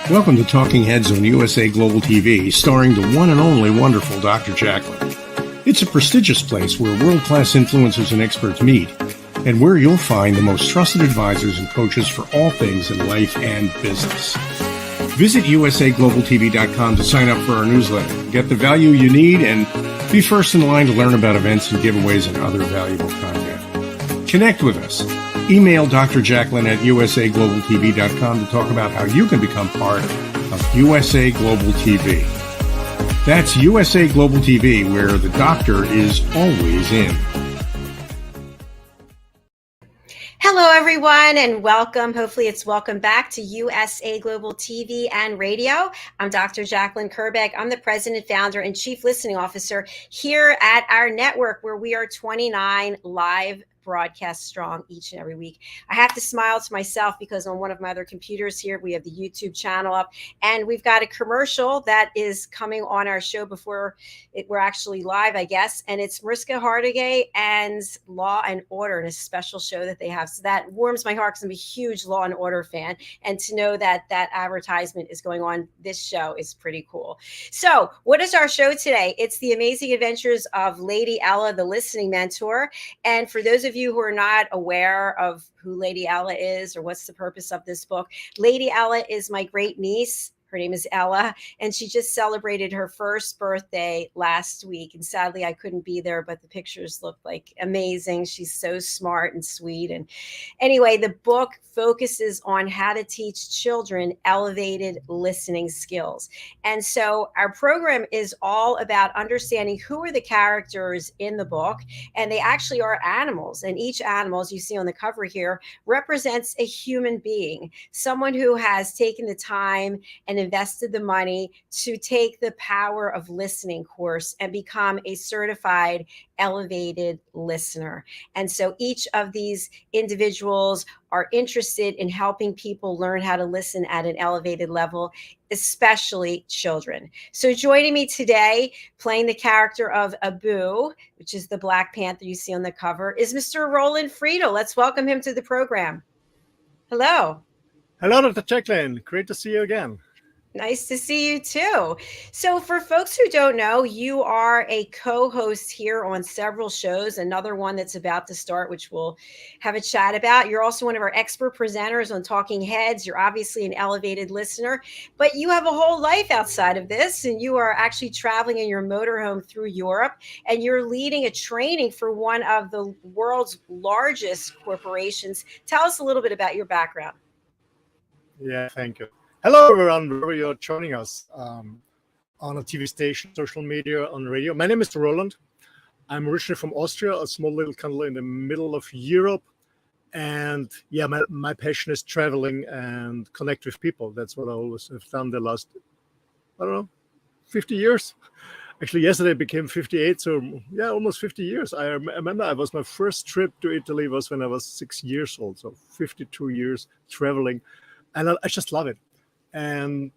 Welcome to Talking Heads on USA Global TV, starring the one and only wonderful Dr. Jacalyn. It's a prestigious place where world-class influencers and experts meet, and where you'll find the most trusted advisors and coaches for all things in life and business. Visit usaglobaltv.com to sign up for our newsletter, get the value you need, and be first in line to learn about events and giveaways and other valuable content. Connect with us. Email Dr. Jacalyn at usaglobaltv.com to talk about how you can become part of USA Global TV. That's USA Global TV, where the doctor is always in. Hello, everyone, and welcome. Hopefully it's welcome back to USA Global TV and Radio. I'm Dr. Jacalyn Kerbeck. I'm the president, founder, and chief listening officer here at our network, where we are 29 live broadcast strong each and every week. I have to smile to myself because on one of my other computers here, we have the YouTube channel up, and we've got a commercial that is coming on our show before we're actually live, I guess. And it's Mariska Hargitay and Law and Order, and a special show that they have. So that warms my heart because I'm a huge Law and Order fan. And to know that that advertisement is going on this show is pretty cool. So what is our show today? It's the amazing adventures of Lady Ella, the listening mentor. And for those of you who are not aware of who Lady Ella is or what's the purpose of this book, Lady Ella is my great niece. Her name is Ella, and she just celebrated her first birthday last week. And sadly, I couldn't be there, but the pictures look like amazing. She's so smart and sweet. And anyway, the book focuses on how to teach children elevated listening skills. And so our program is all about understanding who are the characters in the book. And they actually are animals. And each animal, as you see on the cover here, represents a human being, someone who has taken the time and invested the money to take the Power of Listening course and become a certified elevated listener. And so each of these individuals are interested in helping people learn how to listen at an elevated level, especially children. So joining me today, playing the character of Abu, which is the Black Panther you see on the cover, is Mr. Roland Friedl. Let's welcome him to the program. Hello. Hello, Dr. Jacalyn. Great to see you again. Nice to see you too. So for folks who don't know, you are a co-host here on several shows, another one that's about to start, which we'll have a chat about. You're also one of our expert presenters on Talking Heads. You're obviously an elevated listener, but you have a whole life outside of this, and you are actually traveling in your motorhome through Europe, and you're leading a training for one of the world's largest corporations. Tell us a little bit about your background. Yeah, thank you. Hello, everyone, wherever you're joining us on a TV station, social media, on radio. My name is Roland. I'm originally from Austria, a small little country in the middle of Europe. And yeah, my passion is traveling and connect with people. That's what I always have done the last, 50 years. Actually, yesterday I became 58, so yeah, almost 50 years. I remember my first trip to Italy was when I was 6 years old, so 52 years traveling. And I just love it. And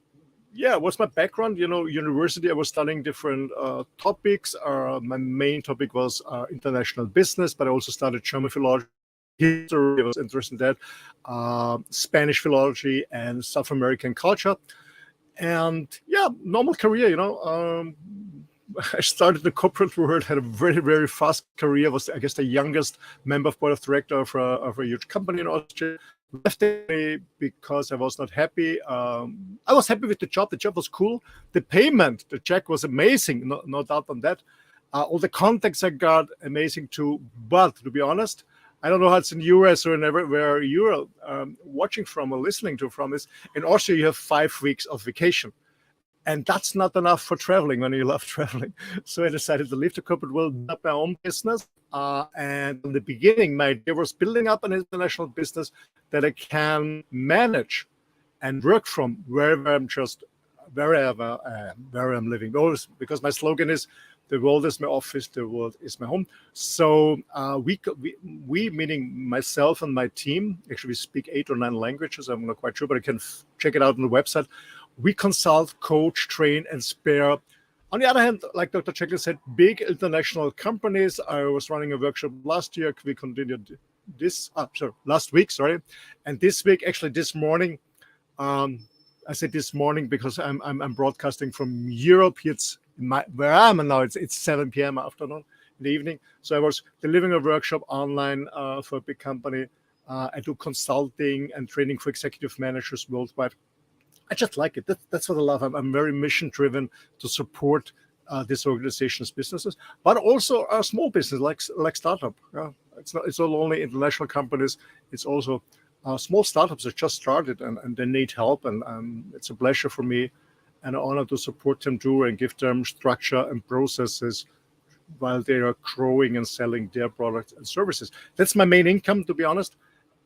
yeah, what's my background? University, I was studying different topics. My main topic was international business, but I also studied German philology, history, I was interested in that, Spanish philology, and South American culture. And yeah, normal career, I started the corporate world, had a very, very fast career, was, I guess, the youngest member of board of directors of a huge company in Austria. Left it because I was not happy. I was happy with the job. The job was cool. The payment, the check was amazing. No doubt on that. All the contacts I got, amazing too. But to be honest, I don't know how it's in the US or where you're watching from or listening to from is. In Austria, you have 5 weeks of vacation. And that's not enough for traveling when you love traveling. So I decided to leave the corporate world, build my own business. And in the beginning, my idea was building up an international business that I can manage and work from wherever I'm living. Always, because my slogan is, the world is my office, the world is my home. So we, meaning myself and my team, actually we speak 8 or 9 languages. I'm not quite sure, but I can check it out on the website. We consult, coach, train, and spare. On the other hand, like Dr. Jacalyn said, big international companies. I was running a workshop last year. We continued last week, and this week, actually this morning, I said this morning because I'm broadcasting from Europe. It's where I am now. It's 7 p.m. afternoon in the evening. So I was delivering a workshop online for a big company. I do consulting and training for executive managers worldwide. I just like it. That's what I love. I'm very mission driven to support this organization's businesses, but also a small business like startup. It's not only international companies. It's also small startups that just started and they need help. And it's a pleasure for me and an honor to support them too and give them structure and processes while they are growing and selling their products and services. That's my main income, to be honest.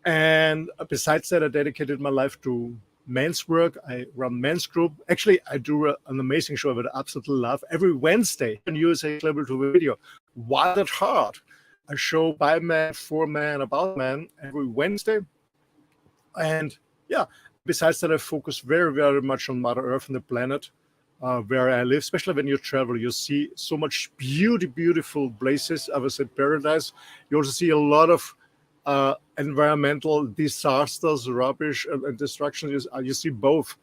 And besides that, I dedicated my life to men's work. I run men's group. Actually, I do an amazing show that I absolutely love every Wednesday on USA Global TV Radio. Wild at Heart, a show by man, for man, about man every Wednesday. And yeah, besides that, I focus very, very much on Mother Earth and the planet where I live. Especially when you travel, you see so much beautiful places. I was at paradise. You also see a lot of environmental disasters, rubbish, and destruction. You see both.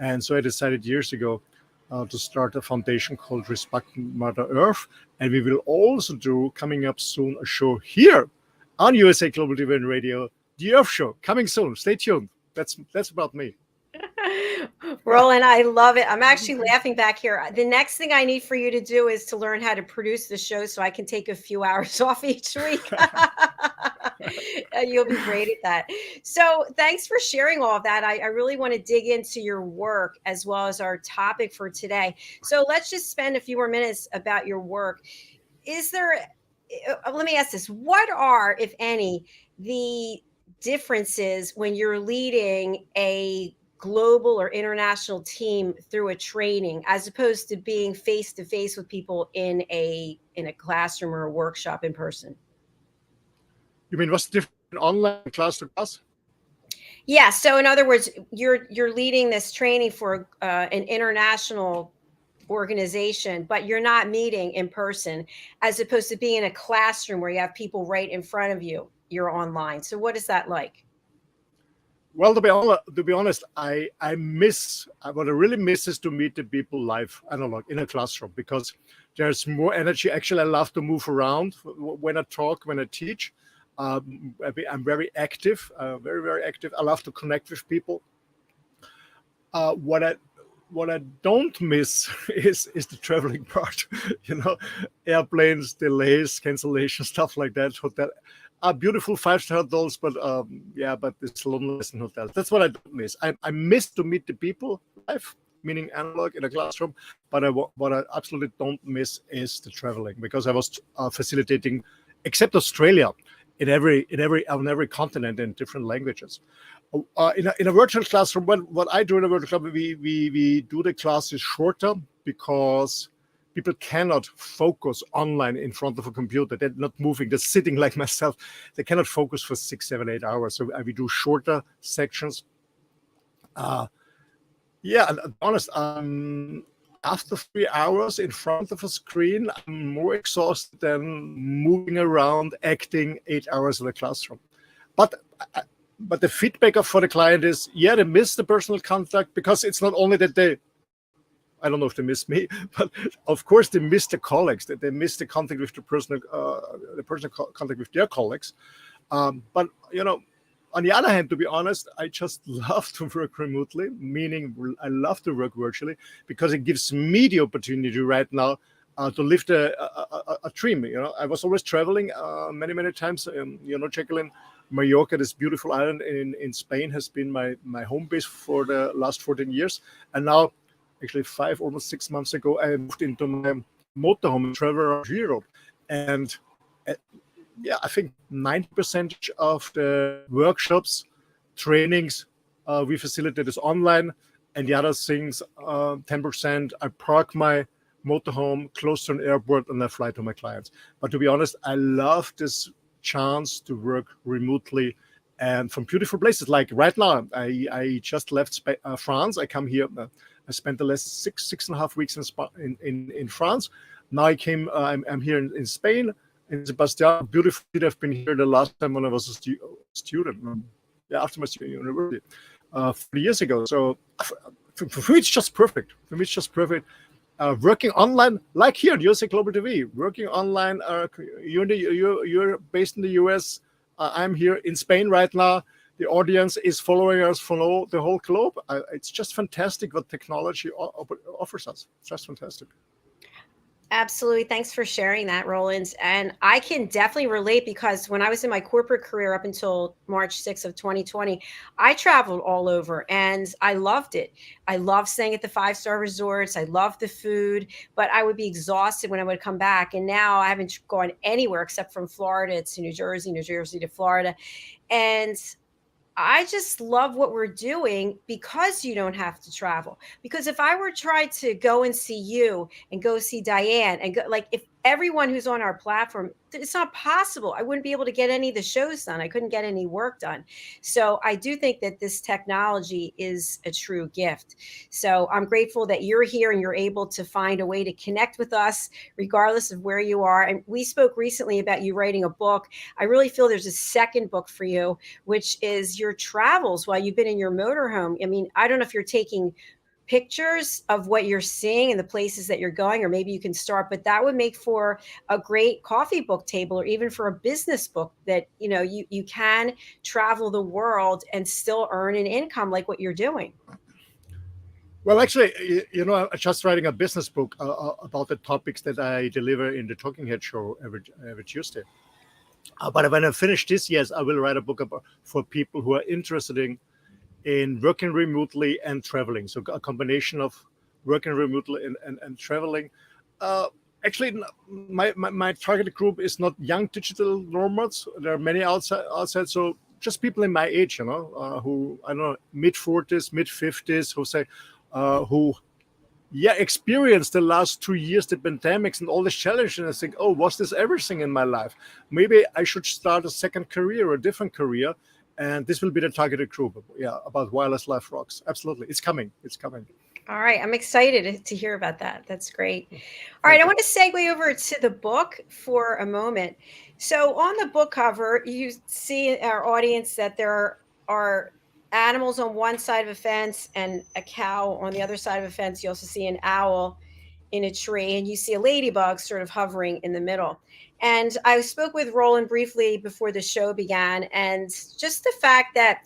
And so I decided years ago to start a foundation called Respecting Mother Earth. And we will also do, coming up soon, a show here on USA Global TV and Radio, The Earth Show, coming soon. Stay tuned. That's about me. Roland, I love it. I'm actually laughing back here. The next thing I need for you to do is to learn how to produce the show so I can take a few hours off each week. You'll be great at that. So thanks for sharing all of that. I really want to dig into your work as well as our topic for today. So let's just spend a few more minutes about your work. Let me ask this. What are, if any, the differences when you're leading a global or international team through a training as opposed to being face to face with people in a classroom or a workshop in person? You mean what's different online class to class? Yeah. So in other words, you're leading this training for an international organization, but you're not meeting in person as opposed to being in a classroom where you have people right in front of you. You're online. So what is that like? Well, to be honest, I miss, what I really miss is to meet the people live, analog, in a classroom, because there's more energy. Actually, I love to move around when I talk, when I teach. I'm very active, very, very active. I love to connect with people. What I don't miss is the traveling part, airplanes, delays, cancellations, stuff like that. Hotel, beautiful 5-star hotels, but it's loneliness in hotels. That's what I don't miss. I miss to meet the people live, meaning analog in a classroom. But what I absolutely don't miss is the traveling, because I was facilitating, except Australia, on every continent in different languages. In a virtual classroom, what I do in a virtual classroom, we do the classes shorter because people cannot focus online in front of a computer. They're not moving. They're sitting like myself. They cannot focus for 6, 7, 8 hours. So we do shorter sections. And to be honest, after 3 hours in front of a screen, I'm more exhausted than moving around, acting 8 hours in a classroom. But the feedback for the client is, they miss the personal contact, because it's not only that I don't know if they miss me, but of course they miss the colleagues, that they miss the contact with the personal contact with their colleagues. But on the other hand, to be honest, I just love to work remotely, meaning I love to work virtually, because it gives me the opportunity right now to live a dream. I was always traveling many times. Jacalyn, Mallorca, this beautiful island in Spain, has been my home base for the last 14 years. And now, actually almost 6 months ago, I moved into my motorhome and travel around Europe. And I think 90% of the workshops, trainings we facilitate is online, and the other things, 10%, I park my motorhome close to an airport and I fly to my clients. But to be honest, I love this chance to work remotely and from beautiful places. Like right now, I just left France. I come here. I spent the last 6.5 weeks in France. Now I'm here in Spain, in Sebastian, beautiful city. I've been here the last time when I was a student. After my university, 3 years ago. So for me, it's just perfect. For me, it's just perfect. Working online, like here, USA Global TV, working online. You're based in the US. I'm here in Spain right now. The audience is following us follow the whole globe. It's just fantastic what technology offers us. It's just fantastic. Absolutely. Thanks for sharing that, Roland. And I can definitely relate because when I was in my corporate career up until March 6th of 2020, I traveled all over and I loved it. I loved staying at the five-star resorts. I loved the food, but I would be exhausted when I would come back. And now I haven't gone anywhere except from Florida to New Jersey to Florida. And I just love what we're doing because you don't have to travel. Because if I were to try to go and see you and go see Diane and go, like if everyone who's on our platform, it's not possible. I wouldn't be able to get any of the shows done. I couldn't get any work done. So I do think that this technology is a true gift. So I'm grateful that you're here and you're able to find a way to connect with us regardless of where you are. And we spoke recently about you writing a book. I really feel there's a second book for you, which is your travels while you've been in your motorhome. I mean, I don't know if you're taking pictures of what you're seeing and the places that you're going, or maybe you can start, but that would make for a great coffee book table or even for a business book that, you can travel the world and still earn an income like what you're doing. Well, actually, I'm just writing a business book about the topics that I deliver in the Talking Head show every Tuesday. But when I finish this, yes, I will write a book for people who are interested in working remotely and traveling. So a combination of working remotely and traveling. Actually, my target group is not young digital nomads. There are many outside. So just people in my age, who, I don't know, mid-40s, mid-50s, who say, experienced the last 2 years, the pandemics and all the challenges, and I think, oh, was this everything in my life? Maybe I should start a second career or a different career, and this will be the targeted group. Yeah, about Wireless Life Rocks. Absolutely, it's coming. All right, I'm excited to hear about that. That's great. All right, I want to segue over to the book for a moment. So on the book cover, you see our audience that there are animals on one side of a fence and a cow on the other side of a fence. You also see an owl in a tree, and you see a ladybug sort of hovering in the middle. And I spoke with Roland briefly before the show began, and just the fact that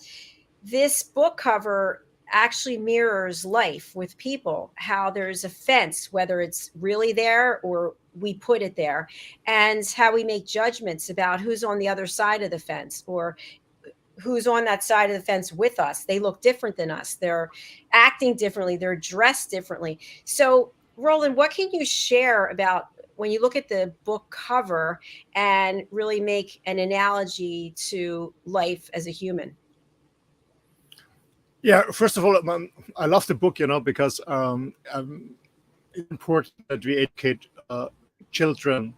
this book cover actually mirrors life with people, how there's a fence, whether it's really there or we put it there, and how we make judgments about who's on the other side of the fence or who's on that side of the fence with us. They look different than us. They're acting differently. They're dressed differently. So, Roland, what can you share about when you look at the book cover and really make an analogy to life as a human? Yeah, first of all, I love the book, because it's important that we educate children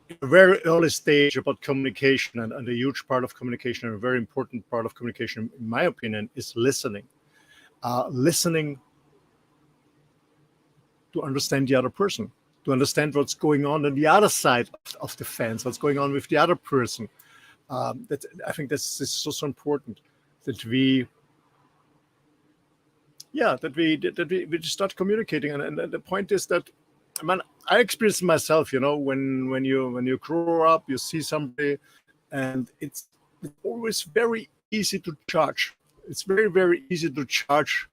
in a very early stage about communication, and a huge part of communication, and a very important part of communication, in my opinion, is listening. Listening to understand the other person, to understand what's going on the other side of the fence, what's going on with the other person. I think this is so important that we start communicating. And the point is that, I experienced myself, when you grow up, you see somebody, and it's always very easy to judge. It's very, very easy to judge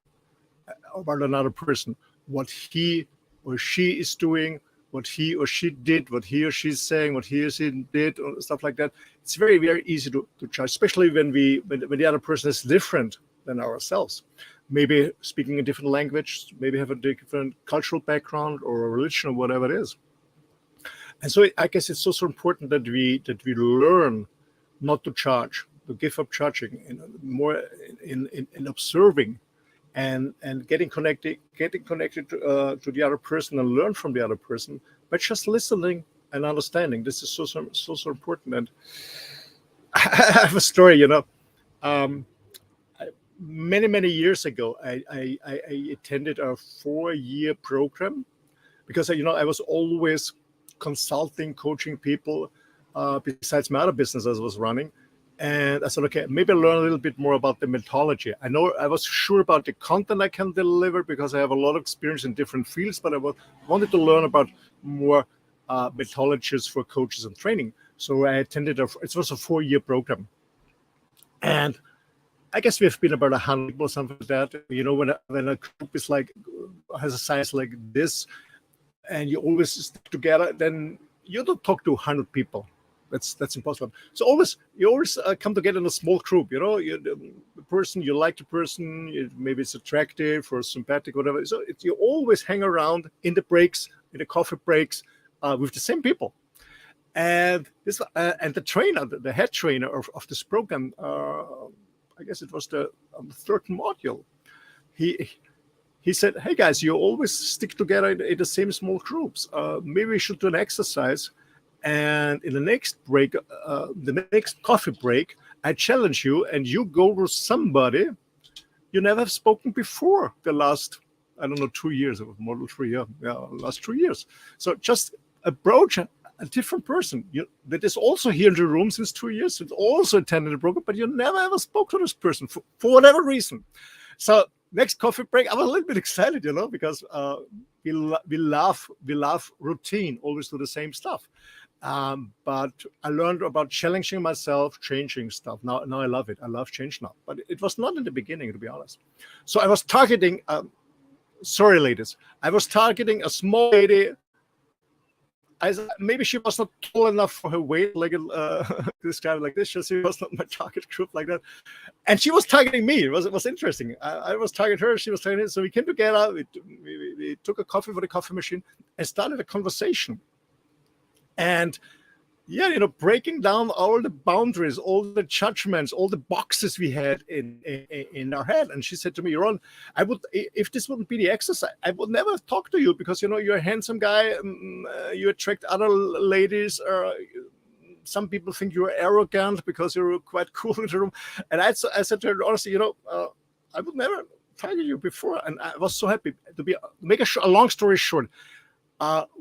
about another person, what he or she is doing, what he or she did, what he or she is saying, what he or she did, or stuff like that. It's very, very easy to judge, especially when the other person is different than ourselves. Maybe speaking a different language, maybe have a different cultural background or a religion or whatever it is. And so I guess it's also important that we learn not to judge, to give up judging, and more in observing and getting connected to the other person and learn from the other person, but just listening and understanding. This is so important. And I have a story, many years ago, I attended a 4-year program because I was always consulting, coaching people besides my other business I was running, And I said, okay, maybe learn a little bit more about the methodology. I know I was sure about the content I can deliver because I have a lot of experience in different fields, but I wanted to learn about more methodologies for coaches and training. So I attended, it was a 4-year program. And I guess we've been about 100 people, something like that. You know, when a group is like, has a size like this, and you always stick together, then you don't talk to 100 people. That's impossible. So you always come together in a small group. You know, the person you like, the person maybe it's attractive or sympathetic, whatever. So you always hang around in the breaks, in the coffee breaks, with the same people. And this and the trainer, the head trainer of this program, I guess it was the third module. He said, "Hey guys, you always stick together in the same small groups. Maybe we should do an exercise." And in the next break, the next coffee break, I challenge you, and you go with somebody you never have spoken before the last, I don't know, 2 years, more than 3 years, last 2 years. So just approach a different person that is also here in the room since 2 years, that also attended the program, but you never ever spoke to this person for whatever reason. So next coffee break, I was a little bit excited, because we love routine, always do the same stuff. But I learned about challenging myself, changing stuff. Now I love it. I love change now. But it was not in the beginning, to be honest. So I was targeting, sorry, ladies. I was targeting a small lady. Maybe she was not tall enough for her weight, like this guy like this. She was not my target group like that. And she was targeting me. It was interesting. I was targeting her. She was targeting me. So we came together. We took a coffee for the coffee machine and started a conversation. And breaking down all the boundaries, all the judgments, all the boxes we had in our head. And she said to me, Ron, if this wouldn't be the exercise, I would never talk to you because, you're a handsome guy. You attract other ladies. Some people think you're arrogant because you're quite cool in the room. And I said to her, honestly, I would never target you before. And I was so happy to make a long story short.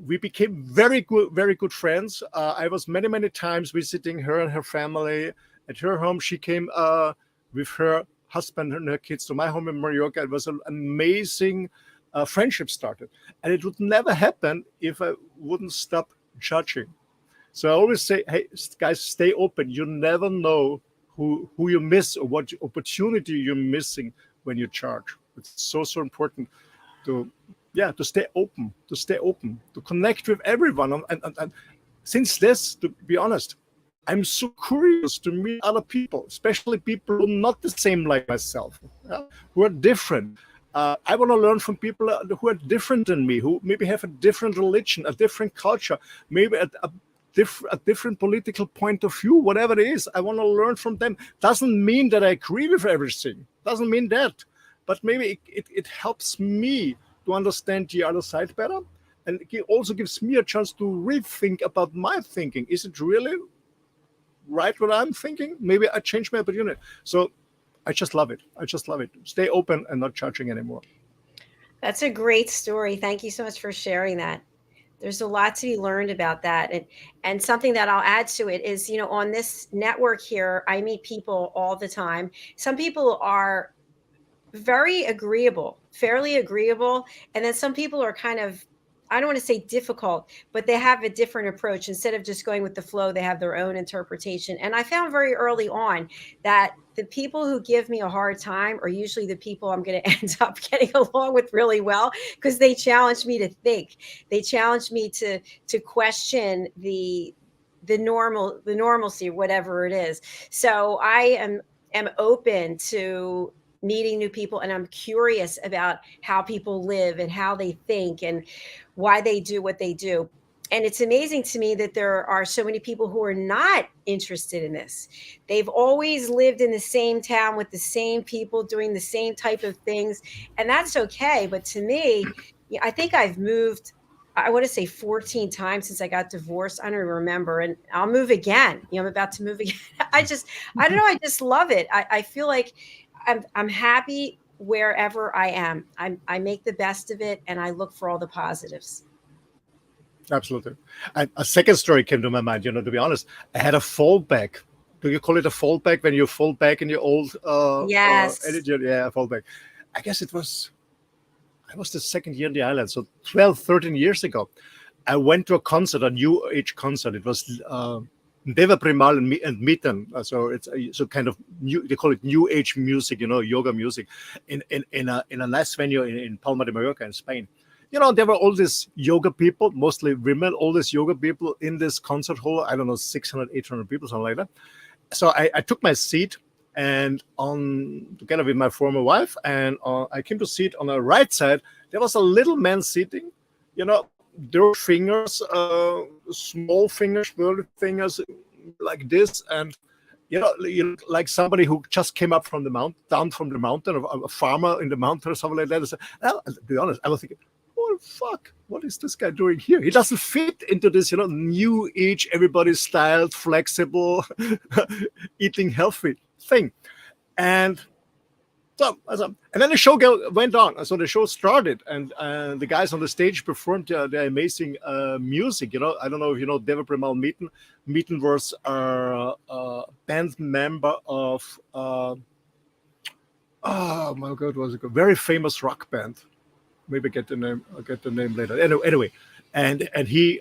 We became very good friends. I was many times visiting her and her family at her home. She came with her husband and her kids to my home in Mallorca. It was an amazing friendship started. And it would never happen if I wouldn't stop judging. So I always say, hey, guys, stay open. You never know who you miss or what opportunity you're missing when you charge. It's so important to stay open, to connect with everyone. And since this, to be honest, I'm so curious to meet other people, especially people who are not the same like myself, who are different. I want to learn from people who are different than me, who maybe have a different religion, a different culture, maybe a different political point of view, whatever it is. I want to learn from them. Doesn't mean that I agree with everything. Doesn't mean that. But maybe it helps me to understand the other side better, and it also gives me a chance to rethink about my thinking. Is it really right what I'm thinking? Maybe I change my opportunity. So I just love it. Stay open and not judging anymore. That's a great story. Thank you so much for sharing that. There's a lot to be learned about that. And something that I'll add to it is, on this network here, I meet people all the time. Some people are very agreeable, fairly agreeable. And then some people are kind of, I don't want to say difficult, but they have a different approach. Instead of just going with the flow, they have their own interpretation. And I found very early on that the people who give me a hard time are usually the people I'm going to end up getting along with really well, because they challenge me to think. They challenge me to question the normalcy, whatever it is. So I am open to meeting new people, and I'm curious about how people live and how they think and why they do what they do. And it's amazing to me that there are so many people who are not interested in this. They've always lived in the same town with the same people doing the same type of things, and that's okay. But to me, I think I've moved, I want to say 14 times since I got divorced. I don't remember. And I'll move again. I'm about to move again. I don't know. I just love it. I feel like I'm happy wherever I am. I make the best of it, and I look for all the positives. Absolutely. A second story came to my mind. To be honest, I had a fallback do you call it a fallback when you fall back in your old Yes. attitude? Yeah, fallback. I guess I was the second year in the island, so 12, 13 years ago. I went to a concert, a new age concert. It was Deva Primal and Mitten. So it's so kind of new. They call it new age music, yoga music, in a nice venue in Palma de Mallorca in Spain. There were all these yoga people, mostly women, all these yoga people in this concert hall. I don't know, 600, 800 people, something like that. So I took my seat and together with my former wife, and I came to sit on the right side. There was a little man sitting, their fingers, small fingers, little fingers, like this, and like somebody who just came up from the mountain, down from the mountain, a farmer in the mountain or something like that. Well, to be honest, I was thinking, oh fuck, what is this guy doing here? He doesn't fit into this, new age, everybody's styled, flexible, eating healthy thing. And and then the show went on. So the show started, and the guys on the stage performed their amazing music. I don't know if you know Deva Primal Mitten. Mitten was a band member of oh my god, was it a very famous rock band? Maybe I'll get the name later. Anyway, and he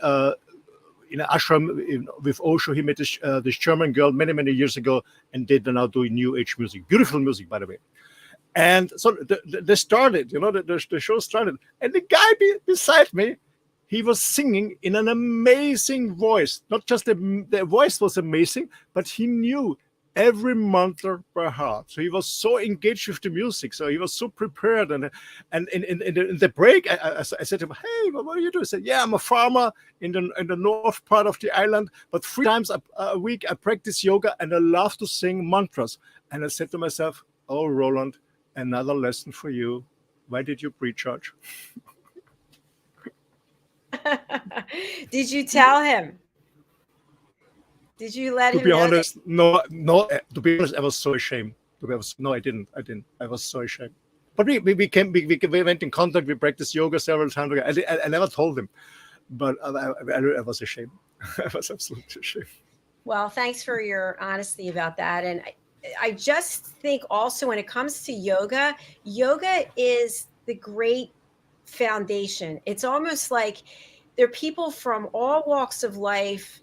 in an ashram with Osho, he met this German girl many years ago, and they're now doing new age music, beautiful music, by the way. And so they started, the show started, and the guy beside me, he was singing in an amazing voice. Not just the voice was amazing, but he knew every mantra by heart. So he was so engaged with the music. So he was so prepared. And in the break, I said to him, "Hey, what do you do?" He said, "Yeah, I'm a farmer in the north part of the island, but 3 times a week I practice yoga, and I love to sing mantras." And I said to myself, "Oh, Roland, another lesson for you. Why did you pre-charge?" Did you tell him? Did you let him know? To be honest, no. To be honest, I was so ashamed. No, I didn't. I was so ashamed. But we went in contact. We practiced yoga several times. I never told him, but I was ashamed. I was absolutely ashamed. Well, thanks for your honesty about that. And I just think also when it comes to yoga is the great foundation. It's almost like there are people from all walks of life,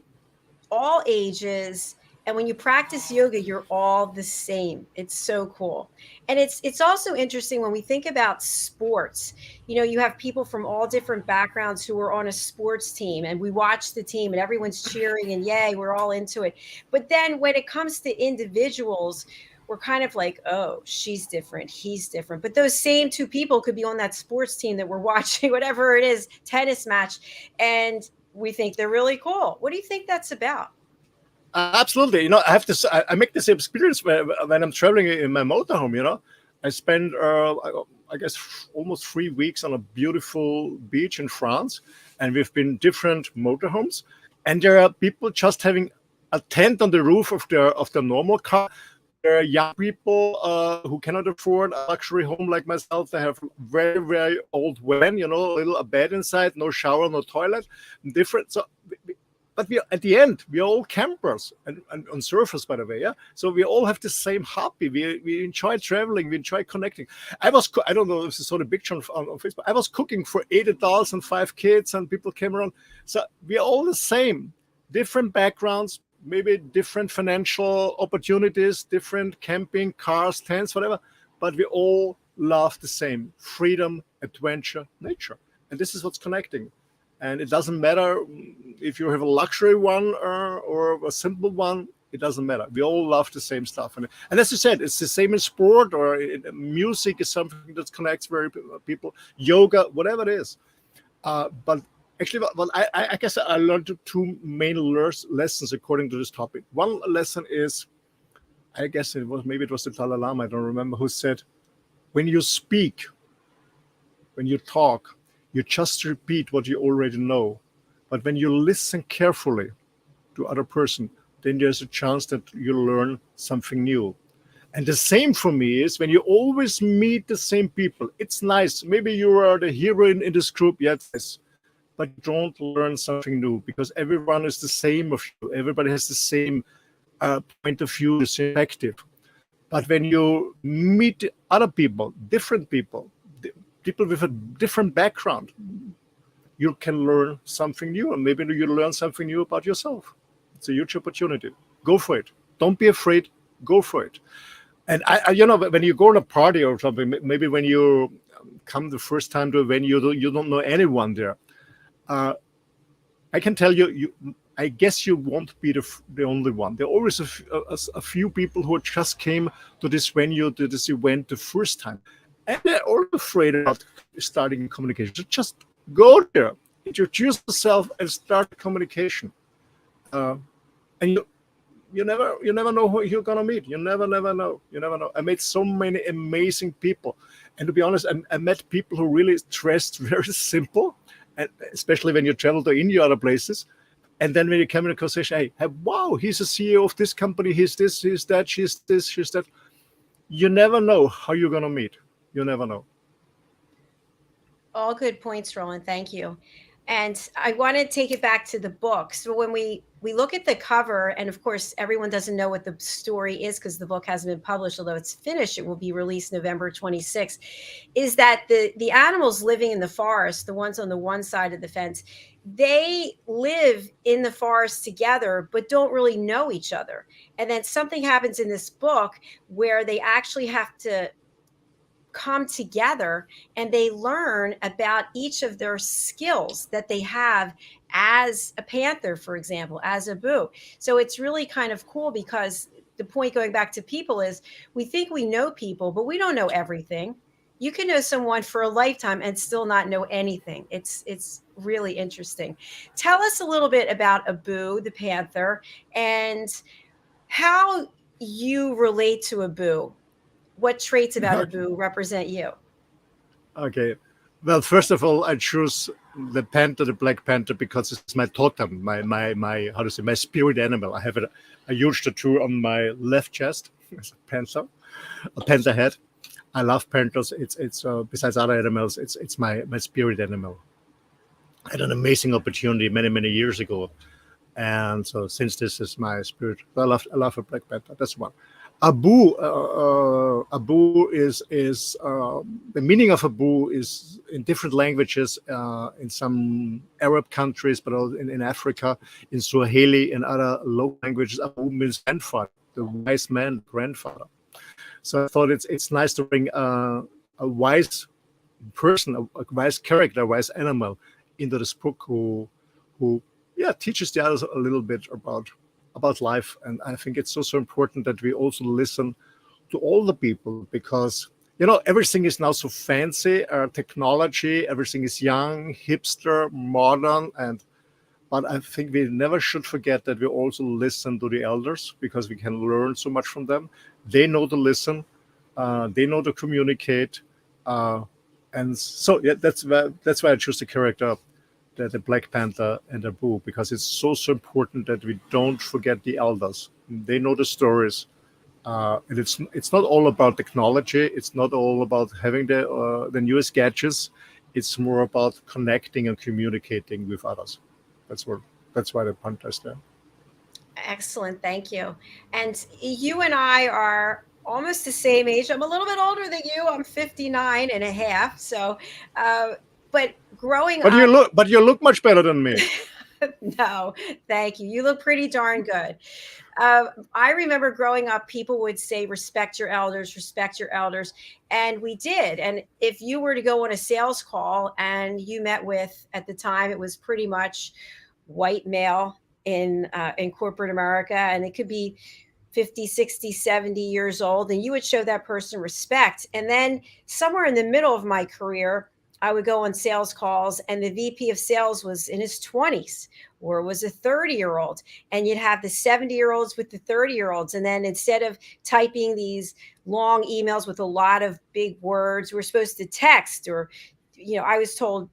all ages, and when you practice yoga, you're all the same. It's so cool. And it's also interesting when we think about sports. You have people from all different backgrounds who are on a sports team, and we watch the team and everyone's cheering and yay, we're all into it. But then when it comes to individuals, we're kind of like, oh, she's different, he's different. But those same 2 people could be on that sports team that we're watching, whatever it is, tennis match, and we think they're really cool. What do you think that's about? Absolutely. I have to. I make this experience when I'm traveling in my motorhome. I spend, I guess, almost 3 weeks on a beautiful beach in France, and we've been different motorhomes, and there are people just having a tent on the roof of their normal car. There are young people who cannot afford a luxury home like myself. They have very, very old van, a bed inside, no shower, no toilet, different. So, but at the end, we are all campers and on surfers, by the way. Yeah. So we all have the same hobby. We enjoy traveling. We enjoy connecting. I don't know if you saw the picture on Facebook. I was cooking for 8 adults and 5 kids, and people came around. So we are all the same, different backgrounds, maybe different financial opportunities, different camping, cars, tents, whatever, but we all love the same: freedom, adventure, nature. And this is what's connecting. And it doesn't matter if you have a luxury one or a simple one, it doesn't matter. We all love the same stuff. And as you said, it's the same in sport, or music is something that connects very people, yoga, whatever it is. But actually, well, I guess I learned 2 main lessons according to this topic. One lesson is, I guess it was the Dalai Lama, I don't remember, who said, when you speak, when you talk, you just repeat what you already know. But when you listen carefully to other person, then there's a chance that you learn something new. And the same for me is when you always meet the same people. It's nice. Maybe you are the hero in this group, yes. But don't learn something new, because everyone is the same of you. Everybody has the same point of view is effective. But when you meet other people, different people, people with a different background, you can learn something new, and maybe you learn something new about yourself. It's a huge opportunity. Go for it. Don't be afraid. Go for it. And when you go on a party or something, maybe when you come the first time to a venue, you don't know anyone there. I can tell you, I guess you won't be the only one. There are always a few people who just came to this venue, to this event the first time. And they're all afraid about starting communication. So just go there, introduce yourself, and start communication. And you never know who you're gonna meet. You never know. You never know. I met so many amazing people, and to be honest, I met people who really dressed very simple, and especially when you travel to India or other places. And then when you come in a conversation, hey, wow, he's a CEO of this company. He's this, he's that, she's this, she's that. You never know how you're gonna meet. You never know. All good points, Roland. Thank you. And I want to take it back to the book. So when we look at the cover, and of course, everyone doesn't know what the story is because the book hasn't been published, although it's finished, it will be released November 26th, is that the animals living in the forest, the ones on the one side of the fence, they live in the forest together, but don't really know each other. And then something happens in this book where they actually have to come together and they learn about each of their skills that they have as a panther, for example, as a boo. So it's really kind of cool because the point going back to people is we think we know people, but we don't know everything. You can know someone for a lifetime and still not know anything. It's really interesting. Tell us a little bit about Abu, the panther, and how you relate to Abu. What traits about Abu represent you? Okay. Well, first of all, I choose the panther, the black panther, because it's my totem, my how to say, my spirit animal. I have a huge tattoo on my left chest. It's a panther head. I love panthers. It's besides other animals, it's my spirit animal. I had an amazing opportunity many years ago, and so since this is my spirit, I love a black panther. That's one. Abu is the meaning of Abu is in different languages, in some Arab countries, but also in Africa, in Swahili and other local languages. Abu means grandfather, the wise man, grandfather. So I thought it's nice to bring a wise person, a wise character, a wise animal into this book who teaches the others a little bit about life. And I think it's so important that we also listen to all the people, because everything is now so fancy, technology, everything is young, hipster, modern, but I think we never should forget that we also listen to the elders, because we can learn so much from them. They know to listen, they know to communicate, and so that's why I choose the character, the Black Panther and Abu, because it's so important that we don't forget the elders. They know the stories, and it's not all about technology. It's not all about having the newest gadgets. It's more about connecting and communicating with others. That's why the Panther is there. Excellent, thank you. And you and I are almost the same age. I'm a little bit older than you. I'm 59 and a half. So, but growing But up, you look much better than me. no, thank you. You look pretty darn good. I remember growing up, people would say, respect your elders. And we did. And if you were to go on a sales call and you met with, at the time, it was pretty much white male in corporate America, and it could be 50, 60, 70 years old, and you would show that person respect. And then somewhere in the middle of my career, I would go on sales calls and the VP of sales was in his 20s or was a 30-year-old. And you'd have the 70-year-olds with the 30-year-olds. And then instead of typing these long emails with a lot of big words, we're supposed to text, or, I was told,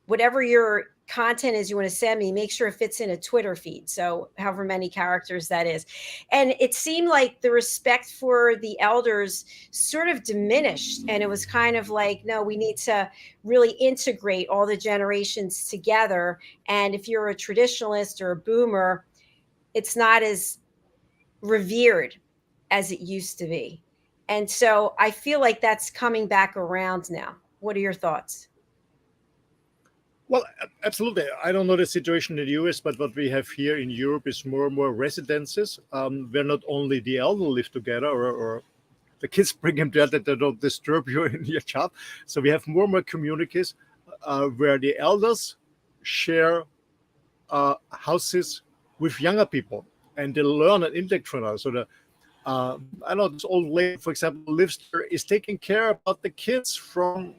whatever your content is you want to send me, make sure it fits in a Twitter feed. So however many characters that is. And it seemed like the respect for the elders sort of diminished. And it was kind of like, no, we need to really integrate all the generations together. And if you're a traditionalist or a boomer, it's not as revered as it used to be. And so I feel like that's coming back around now. What are your thoughts? Well, absolutely. I don't know the situation in the US, but what we have here in Europe is more and more residences where not only the elder live together, or the kids bring them there that they don't disturb you in your job. So we have more and more communities where the elders share houses with younger people, and they learn and interact from us. So I know this old lady, for example, lives there, is taking care about the kids from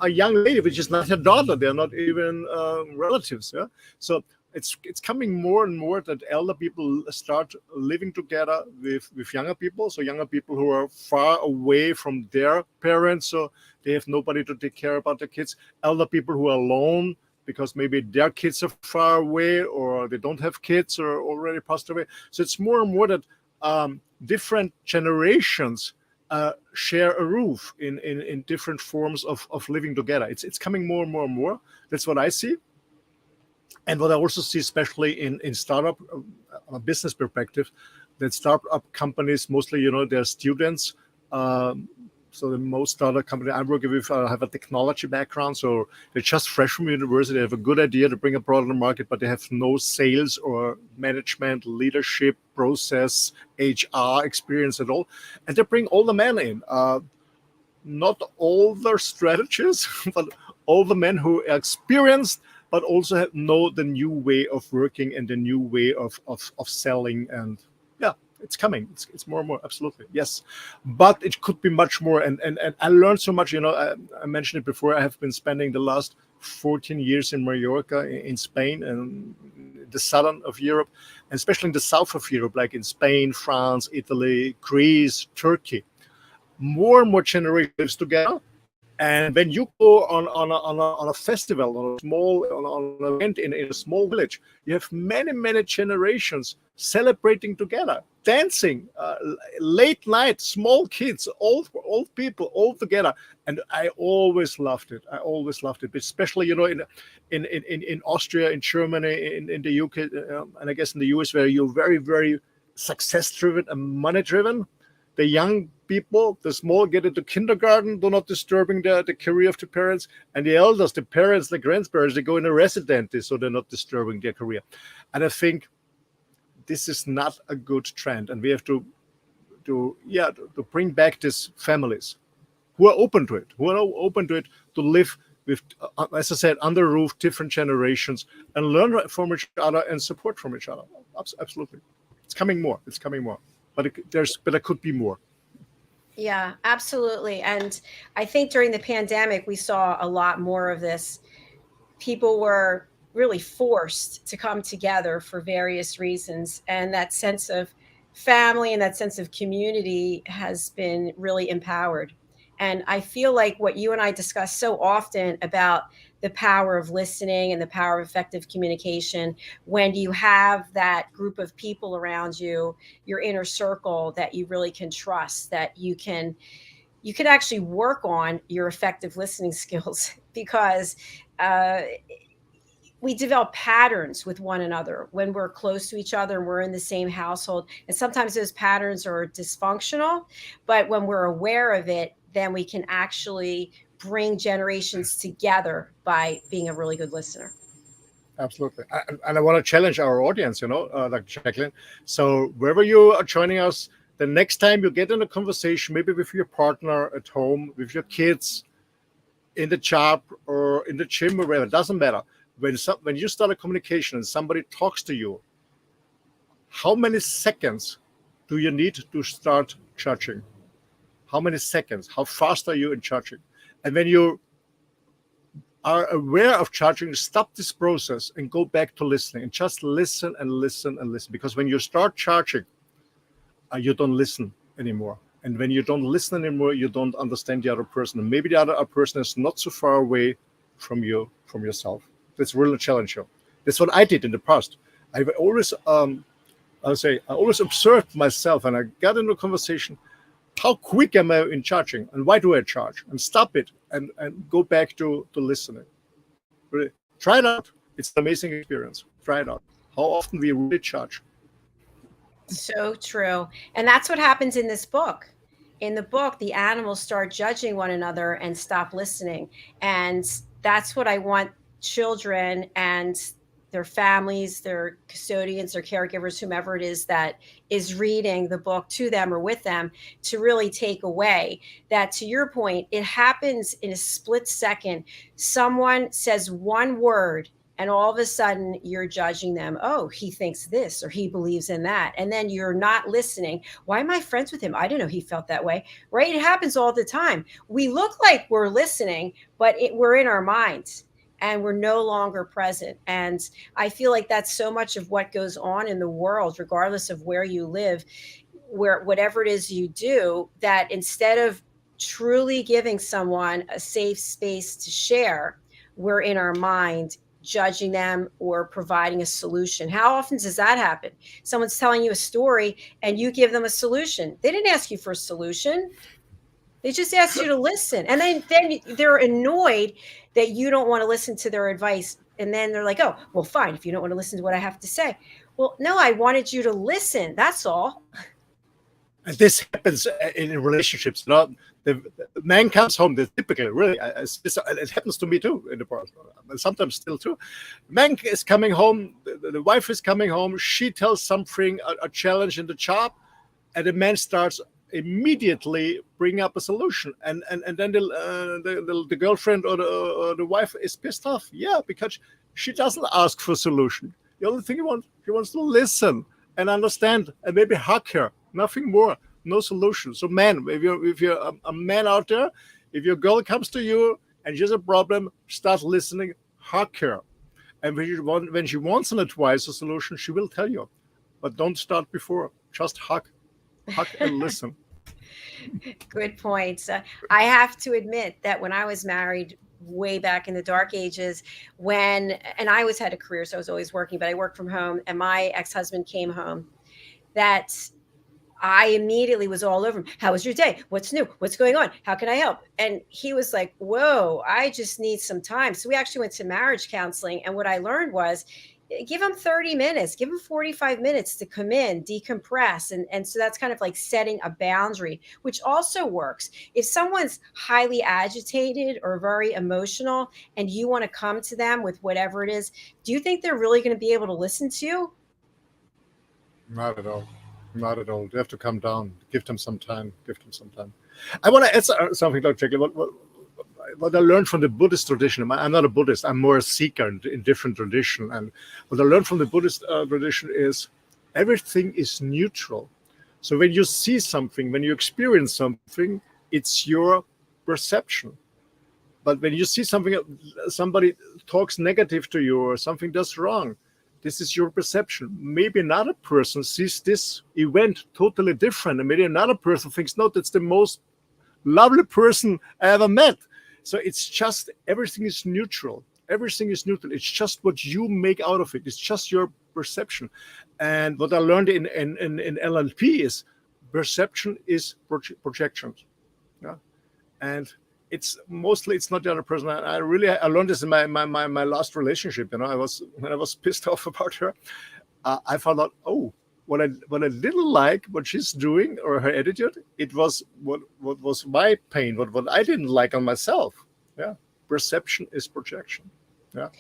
a young lady, which is not her daughter. They're not even relatives. Yeah, so it's coming more and more that elder people start living together with younger people. So younger people who are far away from their parents, so they have nobody to take care about the kids. Elder people who are alone because maybe their kids are far away, or they don't have kids, or already passed away. So it's more and more that different generations share a roof in different forms of living together. It's coming more and more and more. That's what I see. And what I also see, especially in startup, a business perspective, that startup companies, mostly, they're students. So the most startup company I'm working with have a technology background. So they're just fresh from university. They have a good idea to bring a product on the market, but they have no sales or management, leadership, process, HR experience at all. And they bring all the men in. Not all their strategists, but all the men who are experienced, but also know the new way of working and the new way of selling. And yeah, it's coming. It's more and more. Absolutely. Yes. But it could be much more. And I learned so much, I mentioned it before. I have been spending the last 14 years in Mallorca, in Spain, and the southern of Europe, and especially in the south of Europe, like in Spain, France, Italy, Greece, Turkey. More and more generations together. And when you go on a festival, on an event in a small village, you have many generations celebrating together, dancing, late night, small kids, old people, all together. And I always loved it. Especially in Austria, in Germany, in the UK, and I guess in the US, where you're very success driven and money driven. The young people, the small, get into kindergarten, they're not disturbing the career of the parents. And the elders, the parents, the grandparents, they go in a residency, so they're not disturbing their career. And I think this is not a good trend. And we have to bring back these families who are open to it, to live with, as I said, under the roof, different generations, and learn from each other and support from each other. Absolutely. It's coming more. But there could be more. Yeah, absolutely. And I think during the pandemic, we saw a lot more of this. People were really forced to come together for various reasons. And that sense of family and that sense of community has been really empowered. And I feel like what you and I discuss so often about the power of listening and the power of effective communication, when you have that group of people around you, your inner circle that you really can trust, that you can actually work on your effective listening skills, because we develop patterns with one another when we're close to each other and we're in the same household. And sometimes those patterns are dysfunctional, but when we're aware of it, then we can actually bring generations together by being a really good listener. Absolutely. And I want to challenge our audience, like Jacalyn. So wherever you are joining us, the next time you get in a conversation, maybe with your partner at home, with your kids, in the job or in the gym or wherever, it doesn't matter. When you start a communication and somebody talks to you, how many seconds do you need to start judging? How many seconds? How fast are you in judging? And when you are aware of judging, stop this process and go back to listening, and just listen and listen and listen. Because when you start judging, you don't listen anymore. And when you don't listen anymore, you don't understand the other person. And maybe the other person is not so far away from you, from yourself. That's really a challenge. That's what I did in the past. I've always, I always observed myself, and I got into a conversation. How quick am I in charging, and why do I charge? And stop it and go back to listening. Really, try it out. It's an amazing experience. Try it out. How often we really charge. So true. And that's what happens in this book. In the book, the animals start judging one another and stop listening. And that's what I want children and their families, their custodians, their caregivers, whomever it is that is reading the book to them or with them, to really take away that, to your point, it happens in a split second. Someone says one word and all of a sudden you're judging them. Oh, he thinks this or he believes in that. And then you're not listening. Why am I friends with him? I didn't know he felt that way. Right? It happens all the time. We look like we're listening, but we're in our minds and we're no longer present. And I feel like that's so much of what goes on in the world, regardless of where you live, where whatever it is you do, that instead of truly giving someone a safe space to share, we're in our mind judging them or providing a solution. How often does that happen? Someone's telling you a story and you give them a solution. They didn't ask you for a solution. They just asked you to listen. And then they're annoyed that you don't want to listen to their advice. And then they're like, oh, well, fine, if you don't want to listen to what I have to say. Well, no, I wanted you to listen. That's all. And this happens in relationships. The man comes home. They typically, really, it happens to me too in the past. Sometimes still too. Man is coming home. The wife is coming home. She tells something, a challenge in the job, and the man starts immediately bring up a solution, and then the girlfriend or the wife is pissed off. Yeah, because she doesn't ask for a solution. The only thing she wants to listen and understand and maybe hug her. Nothing more. No solution. So, man, if you're a man out there, if your girl comes to you and she has a problem, start listening, hug her. And when she wants an advice or solution, she will tell you. But don't start before. Just hug and listen. Good points. I have to admit that when I was married way back in the dark ages, and I always had a career, so I was always working, but I worked from home, and my ex-husband came home, that I immediately was all over him. How was your day? What's new? What's going on? How can I help? And he was like, whoa, I just need some time. So we actually went to marriage counseling. And what I learned was, give them 30 minutes, give them 45 minutes to come in, decompress. And so that's kind of like setting a boundary, which also works. If someone's highly agitated or very emotional and you want to come to them with whatever it is, do you think they're really going to be able to listen to you? Not at all. Not at all. They have to come down. Give them some time. I want to add something, Dr. Jacalyn. What I learned from the Buddhist tradition, I'm not a Buddhist, I'm more a seeker in different tradition. And what I learned from the Buddhist tradition is everything is neutral. So when you see something, when you experience something, it's your perception. But when you see something, somebody talks negative to you or something does wrong, this is your perception. Maybe another person sees this event totally different. And maybe another person thinks, no, that's the most lovely person I ever met. So it's just, everything is neutral. Everything is neutral. It's just what you make out of it. It's just your perception. And what I learned in LLP is perception is projection. Yeah? And it's not the other person. I learned this in my last relationship. When I was pissed off about her, I found out, what I didn't like what she's doing or her attitude, it was what was my pain, what I didn't like on myself. Yeah, perception is projection. Yeah,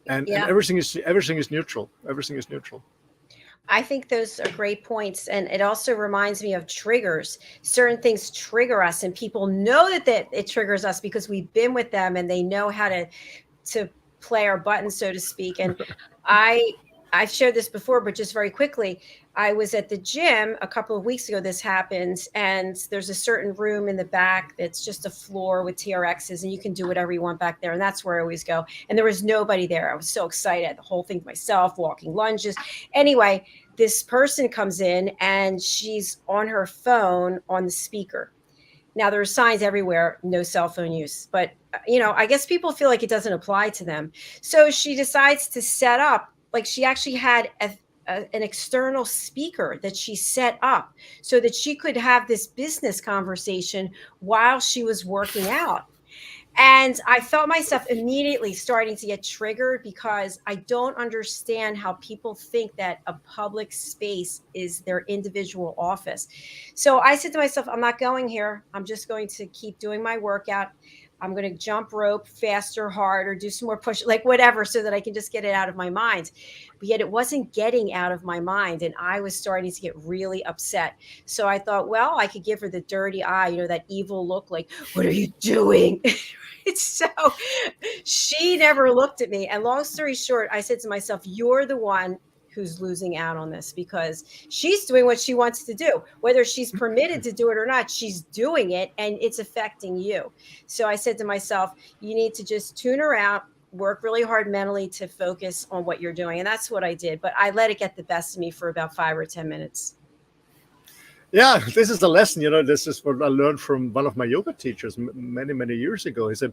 and everything is neutral. Everything is neutral. I think those are great points. And it also reminds me of triggers. Certain things trigger us, and people know that it triggers us because we've been with them and they know how to play our buttons, so to speak. And I've shared this before, but just very quickly, I was at the gym a couple of weeks ago. This happened, and there's a certain room in the back that's just a floor with TRXs, and you can do whatever you want back there. And that's where I always go. And there was nobody there. I was so excited. I had the whole thing to myself, walking lunges. Anyway, this person comes in, and she's on her phone on the speaker. Now, there are signs everywhere, no cell phone use, but I guess people feel like it doesn't apply to them. So she decides to set up, like she actually had an external speaker that she set up so that she could have this business conversation while she was working out. And I felt myself immediately starting to get triggered because I don't understand how people think that a public space is their individual office. So I said to myself, I'm not going here. I'm just going to keep doing my workout. I'm going to jump rope faster, harder, do some more push, like whatever, so that I can just get it out of my mind. But yet it wasn't getting out of my mind. And I was starting to get really upset. So I thought, well, I could give her the dirty eye, that evil look like, what are you doing? So she never looked at me. And long story short, I said to myself, you're the one who's losing out on this because she's doing what she wants to do. Whether she's permitted to do it or not, she's doing it and it's affecting you. So I said to myself, you need to just tune her out, work really hard mentally to focus on what you're doing. And that's what I did. But I let it get the best of me for about 5 or 10 minutes. Yeah, this is a lesson. This is what I learned from one of my yoga teachers many, many years ago. He said,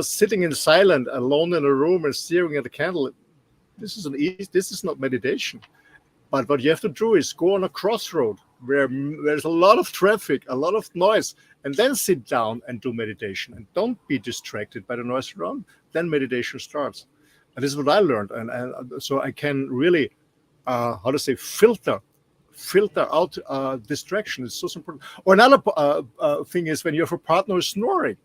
sitting in silence, alone in a room and staring at a candle, this is not meditation. But what you have to do is go on a crossroad where there's a lot of traffic, a lot of noise, and then sit down and do meditation. And don't be distracted by the noise around. Then meditation starts. And this is what I learned. And so I can really, filter out distraction. It's so important. Or another thing is when you have a partner who's snoring.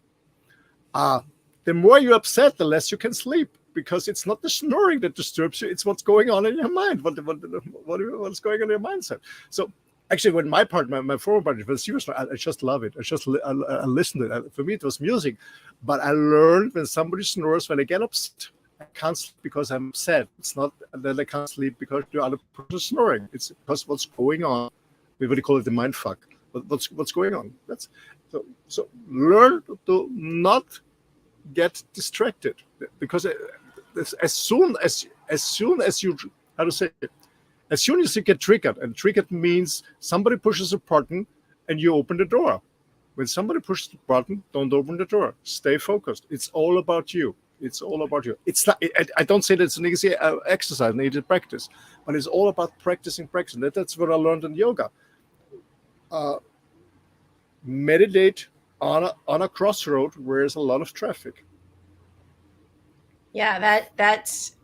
The more you're upset, the less you can sleep, because it's not the snoring that disturbs you, it's what's going on in your mind, what's going on in your mindset. So actually, when my former partner was serious, I just love it. I listened to it. For me, it was music. But I learned when somebody snores, when I get upset, I can't sleep because I'm upset. It's not that I can't sleep because the other person is snoring. It's because what's going on. We would call it the mind fuck. What's going on? That's so learn to not get distracted, because as soon as you as soon as you get triggered, and triggered means somebody pushes a button and you open the door. When somebody pushes the button, don't open the door. Stay focused. It's all about you. It's all about you. It's not. I don't say that it's an easy exercise, needed practice, but it's all about practicing. That's what I learned in yoga. Meditate on a crossroad where there's a lot of traffic. Yeah, that's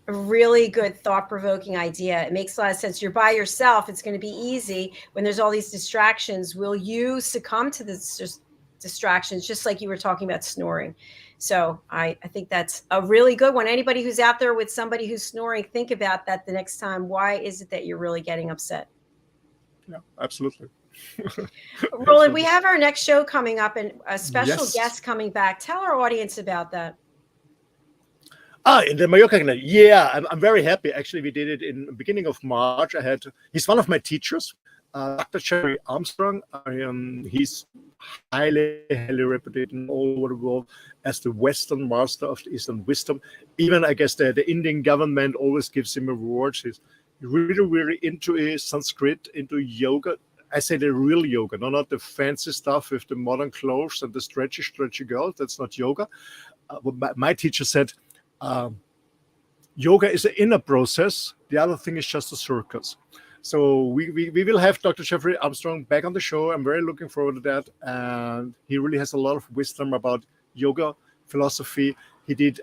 a really good thought-provoking idea. It makes a lot of sense. You're by yourself. It's going to be easy when there's all these distractions. Will you succumb to the distractions, just like you were talking about snoring? So I think that's a really good one. Anybody who's out there with somebody who's snoring, think about that the next time. Why is it that you're really getting upset? Yeah, absolutely. Roland, we have our next show coming up and a special guest coming back. Tell our audience about that. In the Mallorca Canal. Yeah, I'm very happy. Actually, we did it in the beginning of March. He's one of my teachers, Dr. Jeffrey Armstrong. He's highly reputed all over the world as the Western master of the Eastern wisdom. Even, I guess, the Indian government always gives him awards. He's really into Sanskrit, into yoga. I say the real yoga, not the fancy stuff with the modern clothes and the stretchy girls. That's not yoga. My teacher said, yoga is an inner process. The other thing is just a circus. So we will have Dr. Jeffrey Armstrong back on the show. I'm very looking forward to that. And he really has a lot of wisdom about yoga philosophy. He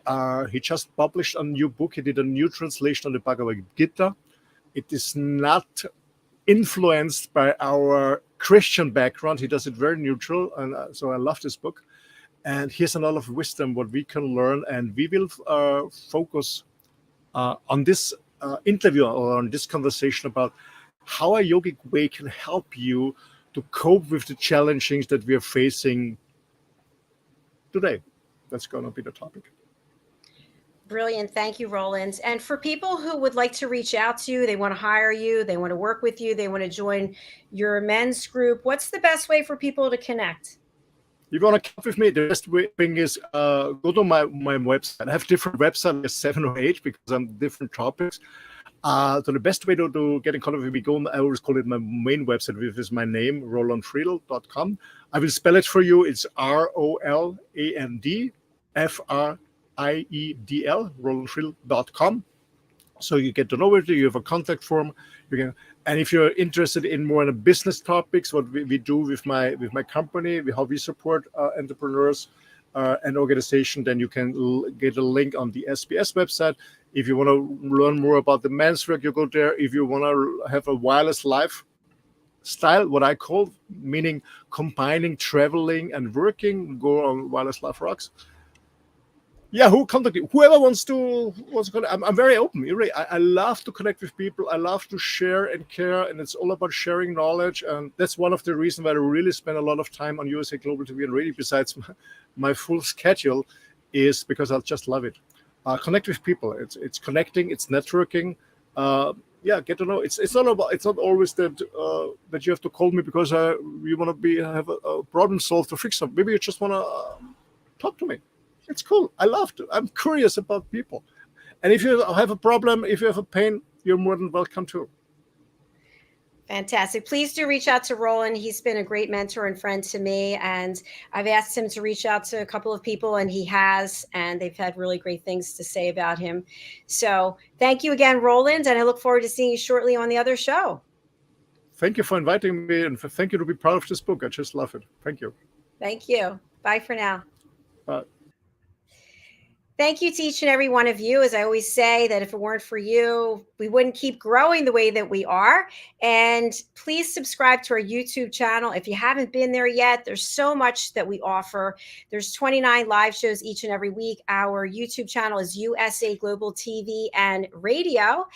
just published a new book. He did a new translation of the Bhagavad Gita. It is not influenced by our Christian background. He does it very neutral. And so I love this book. And here's a lot of wisdom, what we can learn. And we will focus on this interview or on this conversation about how a yogic way can help you to cope with the challenges that we are facing today. That's going to be the topic. Brilliant. Thank you, Roland. And for people who would like to reach out to you, they want to hire you, they want to work with you, they want to join your men's group, what's the best way for people to connect? If you want to connect with me, the best thing is go to my website. I have different websites, 7 or 8, because I'm different topics. So the best way to get in contact with me, I always call it my main website, which is my name, rolandfriedl.com. I will spell it for you. It's ROLANDFRIEDL, rolandfriedl.com. So you get to know it. You have a contact form. And if you're interested in more in the business topics, what we do with my company, how we support entrepreneurs, an organization, then you can get a link on the SBS website. If you want to learn more about the men's work, you go there. If you want to have a wireless lifestyle, what I call, meaning combining traveling and working, go on Wireless Life Rocks. Yeah, contact you? Whoever wants to connect. I'm very open. I love to connect with people. I love to share and care, and it's all about sharing knowledge. And that's one of the reasons why I really spend a lot of time on USA Global TV and Radio, besides my full schedule, is because I just love it. Connect with people. It's connecting. It's networking. Get to know. It's not about. It's not always that that you have to call me because you want to have a problem solved or fix something. Maybe you just want to talk to me. It's cool. I love to. I'm curious about people. And if you have a problem, if you have a pain, you're more than welcome to. Fantastic. Please do reach out to Roland. He's been a great mentor and friend to me. And I've asked him to reach out to a couple of people, and he has, and they've had really great things to say about him. So thank you again, Roland. And I look forward to seeing you shortly on the other show. Thank you for inviting me, and thank you to be part of this book. I just love it. Thank you. Thank you. Bye for now. Bye. Thank you to each and every one of you. As I always say, that if it weren't for you, we wouldn't keep growing the way that we are. And please subscribe to our YouTube channel. If you haven't been there yet, there's so much that we offer. There's 29 live shows each and every week. Our YouTube channel is USA Global TV and Radio.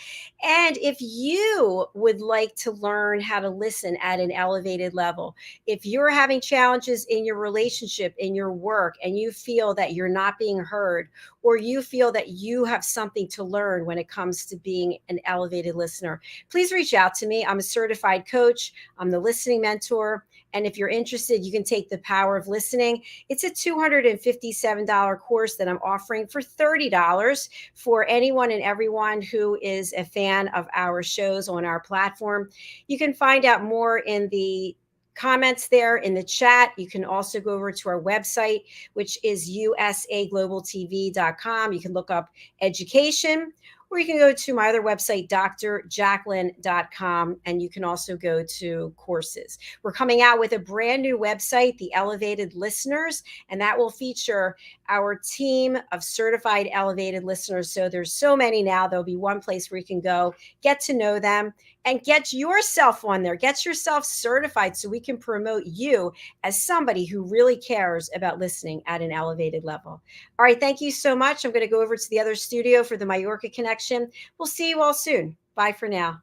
And if you would like to learn how to listen at an elevated level, if you're having challenges in your relationship, in your work, and you feel that you're not being heard, or you feel that you have something to learn when it comes to being an elevated listener, please reach out to me. I'm a certified coach. I'm the listening mentor. And if you're interested, you can take The Power of Listening. It's a $257 course that I'm offering for $30 for anyone and everyone who is a fan of our shows on our platform. You can find out more in the comments there in the chat. You can also go over to our website, which is usaglobaltv.com. You can look up education, or you can go to my other website, drjacalyn.com, and you can also go to courses. We're coming out with a brand new website, The Elevated Listeners, and that will feature our team of certified elevated listeners. So there's so many now. There'll be one place where you can go, get to know them, and get yourself on there. Get yourself certified so we can promote you as somebody who really cares about listening at an elevated level. All right, thank you so much. I'm going to go over to the other studio for the Mallorca connection. We'll see you all soon. Bye for now.